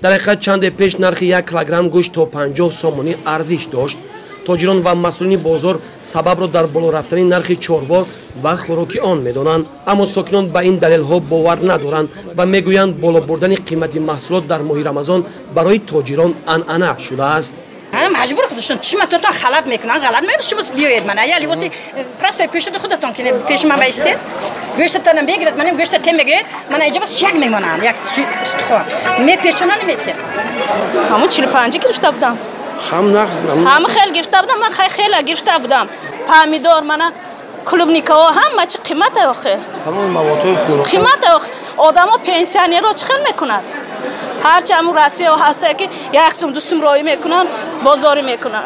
дар ҳақиқат чанде пеш нархи 1 килограмм гӯшт то 50 сомонӣ арзиш дошт. тоҷирон ва масъулини бозор сабабро дар боло рафтани нархи чорво ва хӯроки он медонанд, аммо сокинон ба ин далелҳо бовар надоранд ва мегӯянд боло бурдани қимати маҳсулот дар моҳи рамазон барои тоҷирон анъана шудааст. مجبور خودشون چشمتون غلط میکنن غلط میشه چی بس بیاید من یعنی واسه پرستای پیش خودتون که پیش من بایستید گوشتتون بگیرید منم گوشت تیم بگیرید من اینجا بس یک میمونم یک استخوان می پیچونا نمیتیم همون 45 گرفته بودم هم خیلی گرفته بودم من خیلی گرفته بودم پامیدور من کلوبنیکا همه چی قیمت آخه تمام مواد خوراکی قیمت آخه آدما پنسیونر رو چخل میکنند هرچی همون راستی هسته که یک سوم دو سوم رای میکنن بازاری میکنن.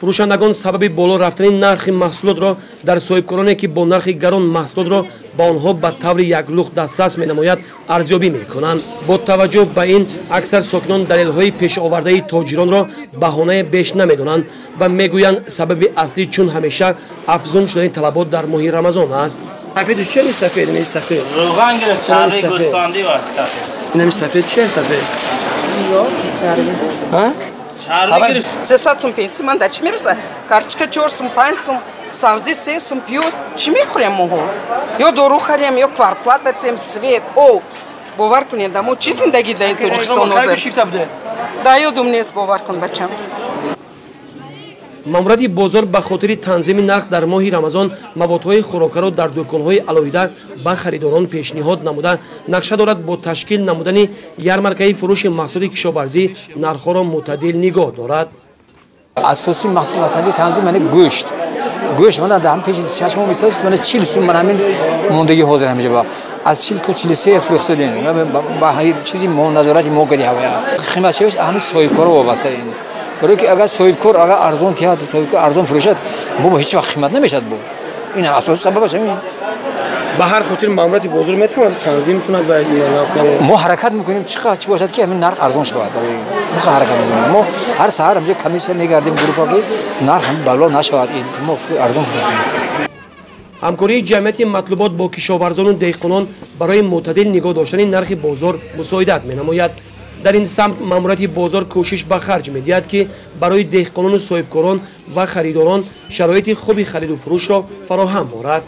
фурӯшандагон сабаби боло рафтани нархи маҳсулотро дар соҳибкороне ки бо нархи гарон маҳсулотро ба онҳо ба таври яклух дастрас менамояд арзёбӣ мекунанд. Бо таваҷҷӯҳ ба ин аксар сокинон далелҳои пешовардаи тоҷиронро баҳонаи беш намедонанд ва мегӯянд сабаби аслӣ чун ҳамеша афзун шудани талабот дар моҳи рамазон аст. Сафеду чист сафед не сафед? Рӯған гирифт чарби гӯстфонди ва сафед. Инам сафед чист сафед? Ё, чарби. Ҳа? Чарби гирифт. 300 сум пенсия ман да чӣ мераса? Карточка 4 сум 5 сум, сабзи 3 сум, пиёз чӣ мехӯрем моҳо? Ё дору харем, ё кварплата тем, свет, об. Бовар кунед, мо чӣ зиндагӣ дар ин Тоҷикистон ҳозир? Да ёдум нест бовар кун бачам. маъмурияти бозор ба хотири танзими нарх дар моҳи рамазон маводҳои хӯрокаро дар дӯконҳои алоҳида ба харидорон пешниҳод намуда нақша дорад бо ташкил намудани ярмаркаи фурӯши маҳсулоти кишоварзӣ нархҳоро мӯътадил нигоҳ дорад. асосӣ масъалаи танзим яъне гӯшт мана дар ҳам пеши чашмон мисолиш мана 40 сум мана ҳамин мондагӣ ҳозир ҳамиҷа ба аз 40 то 43 фурӯхтадем ба чизи мо назорати мо кади ҳавая қиматшавиш ҳамин соҳибкоро вобаста барое ки агар соҳибкор агар арзон тиҳад соҳибкор арзон фурӯшад бо ҳеҷ вақт қимат намешад бо ин асоси сабабаш ҳамин ба ҳар хотир маъмурияти бозор метавонад танзим кунад ва мо ҳаракат мекунем чӣ бошад ки ҳамин нарх арзон шавад ҳаракат мекунем мо ҳар саҳар ҳамҷо комиссия мегардем группа ки нарх бало нашавад мо арзон фурӯшем. ҳамкории ҷамъияти матлубот бо кишоварзону деҳқонон барои мӯътадил нигоҳ доштани нархи бозор мусоидат менамояд. дар ин самт маъмурияти бозор кӯшиш ба харҷ медиҳад ки барои деҳқонону соҳибкорон ва харидорон шароити хуби хариду фурӯшро фароҳам орад.